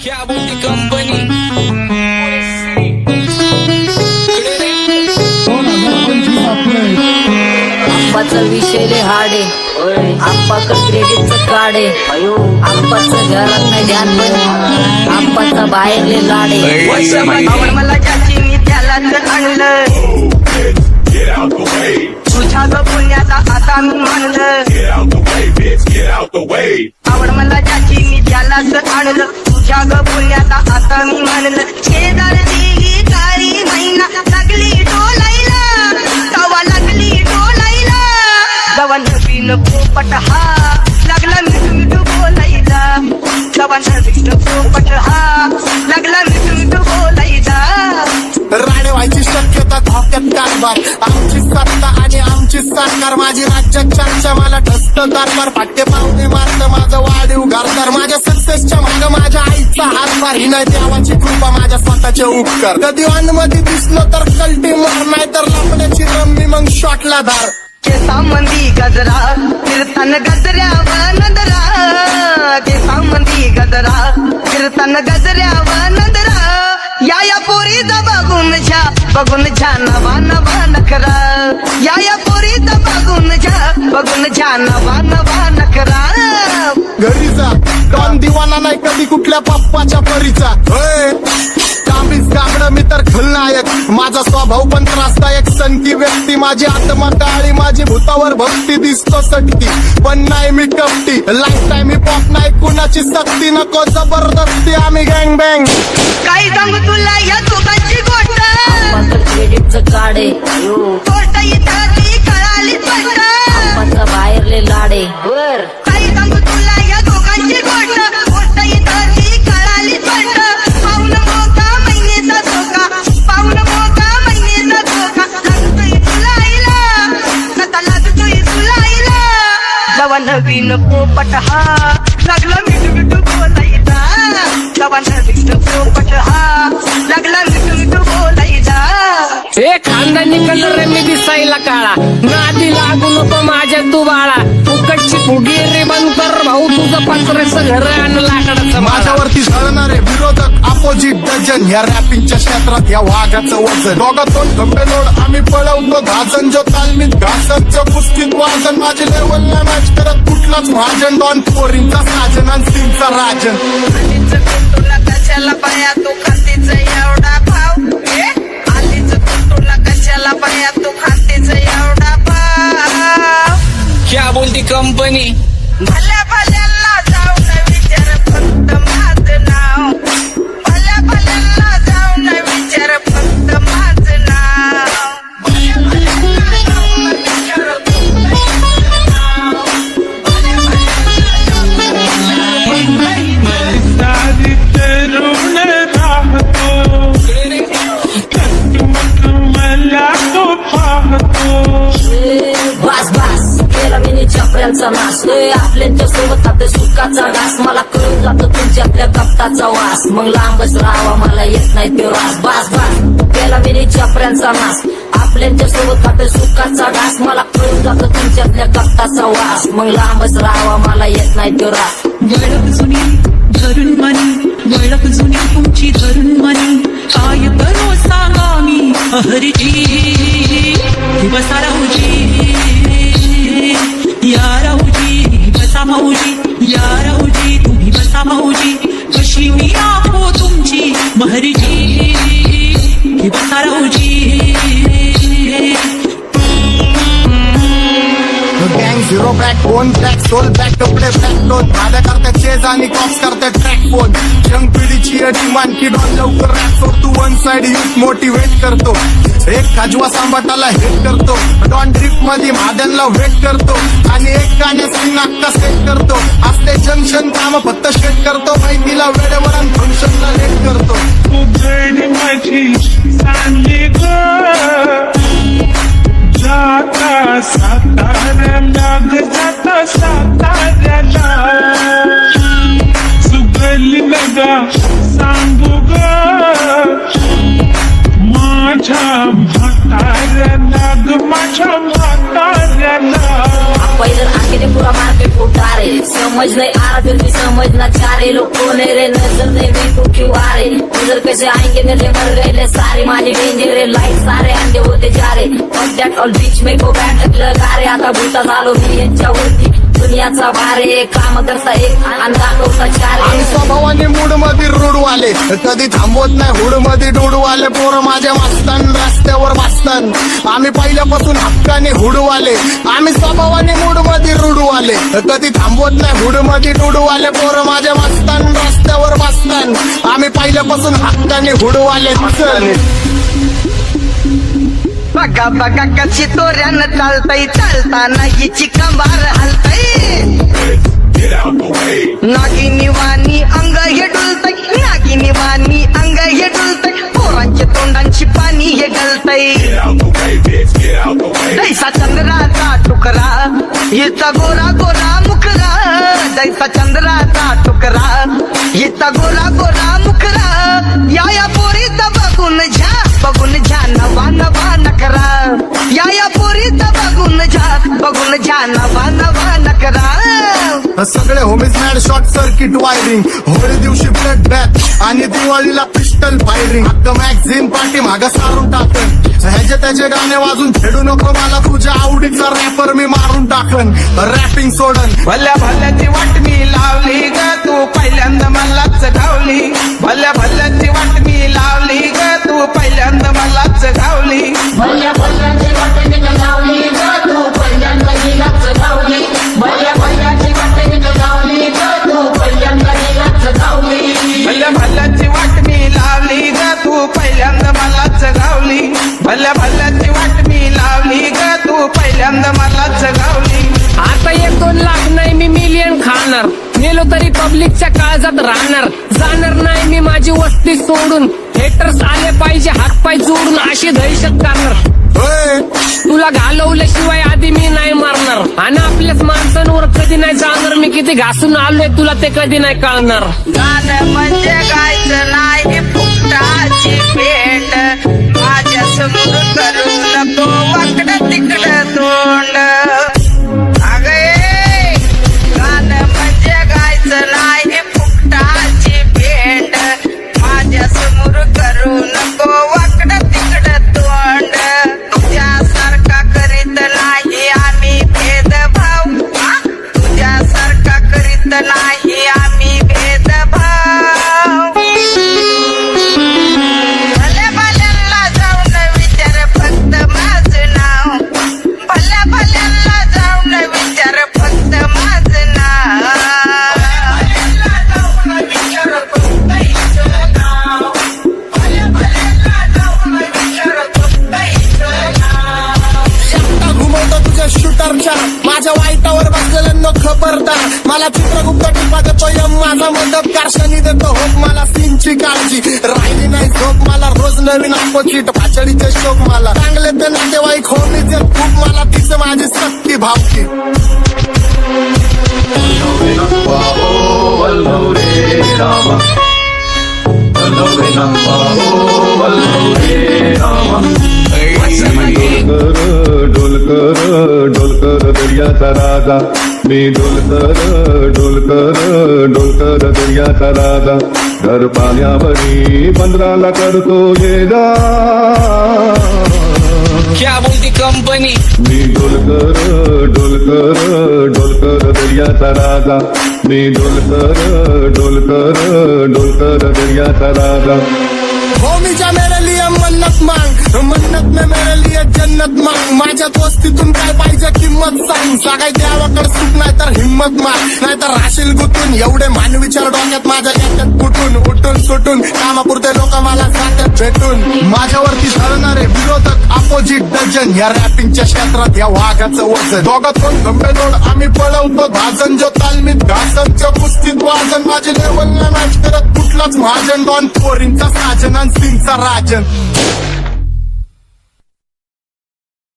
क्या बोलती कंपनी आंबाचा विषय रे हाडे आंबाचं क्रेडिटचं काढे आंबाचं घरात नाही ध्यान पण आंबाचा बाहेरले लाडे आवड मला ज्याची मी त्यालाच आणलं तुझ्या ग पुण्याचा आता मी म्हणलं आवड मला ज्याची मी त्यालाच आणलं तुझ्या ग पुण्याचा आता मी म्हणलं शेजार दिली काळी महिना लागली डोलायला तवा लागली डोलायला जवा नवीन पोपट हा लागला मिठू मिठू बोलायला जवा नवीन पोपट हा लागला मिठू मिठू बोलायला राणे व्हायची शक्यता धोक्यात कारभार आमची सत्ता आणि आमची सरकार माझी राज्यात चर्चा मला ढस्त कारभार फाटके पावणे मारत माझं वाढीव घरदार माझ्या सक्सेसच्या माग माझ्या आईचा हातभार ही नाही देवाची कृपा माझ्या स्वतःचे उपकार कधी मध्ये दिसलो तर कल्टी मार नाही तर लपण्याची रम्मी मग शॉटला धार केसामंदी गजरा कीर्तन गजऱ्यावर नंदरा केसामंदी गजरा कीर्तन गजऱ्यावर नंदरा या पोरीचा बघून छा नवा नवा नखरा या पोरीचा बघून छा नवा नवा नखरा घरी जा डॉन दिवाना नाही कधी कुठल्या पप्पाच्या परीचा कामीच गाबड मी तर खलनायक माझा स्वभाव पण त्रासदायक संती व्यक्ती माझी आत्मा काळी माझी भूतावर भक्ती दिसतो सटकी पण नाही मी कपटी लाईफ टाइम मी पॉप नाही कुणाची सक्ती नको जबरदस्ती आम्ही गँग बँग काय सांगू तुला या दोघांची गोष्ट आंबाचं क्रेडिटचं काढे गोष्ट इथं ती कळाली स्पष्ट आंबाचा बाहेरले लाडे काय सांगू तुला या दोघांची गोष्ट इथं ती कळाली स्पष्ट पाऊन मोका महिन्याचा धोका पाऊन मोका महिन्याचा धोका लागतोय तुला आईला नका लागतोय तुला आईला जवा नवीन पोपट हा लागला मिठू मिठू बोलायचा जवा नवीन पोपट हा लागला मिठू मिठू बोलायचा ए खानदानी कलर रे मी दिसायला काळा नादी लागू नको माझ्या तू बाळा फुकटची फुगी रे बंद कर भाऊ तुझं पत्रेचं घर आणि लाकडाचं माझ्यावरती झळणारे विरोधक अपोजिट डजन या रॅपिंगच्या क्षेत्रात या वाघाचं वजन दोघातून खंबे लोड आम्ही पळवतो धाजन जो तालमीत घासांचं पुस्तीत वाजन माझे लेवल नाही मॅच करत कुठलाच महाजन डॉन पोरींचा साजन आणि सिंगचा राजन तुला कशाला पाया तू खातीच एवढा भाव आलीच तुला कशाला पाया तू खातीच एवढा भाव क्या बोलती कंपनी भल्या भल्यांना जाऊ न विचार फक्त माझं नाव भल्या भल्यांना जाऊ न विचार फक्त माझं नाव सारी तरुण राहतो मला तो पाहतो बास बास केला मी चपऱ्यांचा नाश आपल्यांच्या सोबत खाते सुखाचा डास मला कळून जातो तुमच्यातल्या कपटाचा वास मग लांबच राहावा मला येत नाही तो रास बास बास केला मी चपऱ्यांचा नाश आपल्यांच्या सोबत खाते सुखाचा डास मला कळून जातो तुमच्यातल्या कपटाचा वास मग लांबच राहावा मला येत नाही तो रास वळख जुनी धरून मनी वळख जुनी तुमची धरून मनी काय करो सांगा मी हरजी बसा राहूजी या राहूजी बसा माऊजी या राहूजी तुम्ही बसा माऊजी कशी मी राहो तुमची महरजी बसा राहूजी गँग zero back phone black soul back कपडे ब्लॅक लोन भाड्या करते चेज आणि कॉप्स करते ट्रॅक फोन यंग पिढीची डिमांड की डॉन लवकर रॅप सोडतो वन साइड यूथ मोटिवेट करतो एक खाजवा सांबाटाला हेट करतो डॉन ड्रिप मध्ये भाड्यांना वेट करतो आणि एक गाण्याची नाक्का सेट करतो असते जंक्शन काम फक्त शेट करतो माहितीला वेळेवर आणि फंक्शनला लेट करतो उघड माझी सांगे ग जाता साताऱ्याला जाता साताऱ्याला सुगली नगा सांगू ग माझ्या म्हाताऱ्याला ग माझ्या म्हाताऱ्याला पहिलं आखिरी पुरा मार्केट फुटा रे समज नाही आ फिर भी समझना चाह रहे लोग कोने रे नजर नहीं भी क्यों आ रहे उधर कैसे आएंगे मेरे मर गए ले सारे माझे डेंजर है लाईट सारे अंडे होते जा रे ऑन दॅट ऑल बीच में गो बॅट लगा रे आता भूता झालो मी यांच्यावरती दुनियाचा भारे काम करता एक आणि दाखवता चार आम्ही स्वभावाने मूड मध्ये रूडवाले कधी थांबवत नाही हुड मध्ये डुडवाले पोरं माझ्या मस्तान रस्त्यावर बसतान आम्ही पहिल्यापासून हक्काने हुडवाले आम्ही स्वभावाने मूड मध्ये रूडवाले कधी थांबवत नाही हुड मध्ये डुडवाले पोरं माझ्या मस्तान रस्त्यावर बसतान आम्ही पहिल्यापासून हक्काने हुडवाले बघा बघा कशी तोऱ्यानं चालतय चालताना हिची कंबार हलतय नागिनी वाणी अंग हे डुलतय नागिनी वाणी अंग हे डुलतय पोरांच्या तोंडांची पाणी हे गलतय जैसा चंद्राचा टुकरा हिचा गोरा गोरा मुखरा जैसा चंद्राचा टुकरा हिचा गोरा गोरा मुखरा या पोरीचा बघून झा नवा नवा नकरा या पोरीचा बघून झा नवा नवा नकरा सगळे homies mad short circuit wiring Holi दिवशी ब्लड बॅथ आणि दिवाळीला पिस्टल फायरिंग हक्क मॅगझिन पाठी मागं सारून टाकन ह्याचे त्याचे गाणे वाजून खेळू नको मला तुझ्या आवडीचा रॅपर मी मारून टाकन रॅपिंग सोडन भल्या भल्याची वाट मी लावली ग तू पहिल्यांदा मलाच गावली भल्या भल्याची वाट मी लावली ग तू पहिल्यांदा मलाच गावली भल्या भल्याची वाटेने लावली ग तू पहिल्यांदा हिलाच गावली भल्या भल्याची वाटेने लावली ग तू पहिल्यांदा हिलाच गावली भल्या भल्याची वाट मी लावली ग तू पहिल्यांदा मलाच गावली भल्या भल्याची वाट मी लावली ग तू पहिल्यांदा मलाच गावली आता 1-2 लाख नाही मी मिलियन खाणार गेलो तरी पब्लिकच्या काळजात राहणार जाणार नाही मी माझी वस्ती सोडून हेटर्स आले पाहिजे हातपाय जोडून अशी दहशत करणार होय तुला घालवल्याशिवाय आधी मी नाही मारणार आणि आपल्याच माणसांवर कधी नाही जाणार मी किती घासून आलोय तुला ते कधी नाही कळणार गाणं म्हणजे गायचं नाही फुकटाची भेट माझ्या समोर करू नको वाकडं तिकडं तोंड अगे गाणं म्हणजे गायचं नाही फुकटाची भेट माझ्या समोर करू नको वाकडं तिकडं तोंड तुझ्यासारखा करीत नाही आम्ही भेदभाव तुझ्यासारखा करीत नाही आम्ही भेदभाव भल्या भल्यांना जाऊन विचार फक्त माझं नाव भल्या भल्यांना जाऊन विचार फक्त माझं नाव शकता घुमवतो तुझ्या शूटरच्या माझ्या वाईटावर बसलेल्यांना खबरदार मला चित्रगुप्त टिपा देतो यम माझा मदतगार शनी देतो होप मला सीनची काळजी राहिली नाही झोप मला रोज नवीन अपोजिट भाचडीचे शोक मला चांगले ते नातेवाईक होमीचे खूप मला तिचं माझी सक्ती भावकी डोलकर दर्याचा राजा मी डोलकर दर्याचा राजा घर पाण्यावरी बंदराला करतो ये जा क्या बोलती कंपनी मी डोलकर दर्याचा राजा मी डोलकर दर्याचा राजा होमीच्या मेरे लिए मन्नत मांग मन्नत में मेरे लिए जन्नत मांग माझ्या दोस्तीतून काय पाहिजे किंमत सांग सगळ्या देवाकडे सुख नाही तर हिंमत मार नाही तर राशील गुतून एवढे मानविचार डोक्यात माझ्या याच्यात कुठून उठून सुटून कामापुरते लोक मला जातात भेटून माझ्यावरती ठरणारे विरोधक अपोजिट डझन या रॅपिंगच्या क्षेत्रात या वाघाचं वजन दोघात कोण गंभेदोड आम्ही पळवतो भाजन जो तालमीत घासनच्या कुस्तीत वाजन माझे लेवल नाही मॅच करत कुठलाच महाजन डॉन पोरींचा साजन आणि सिंगचा राजन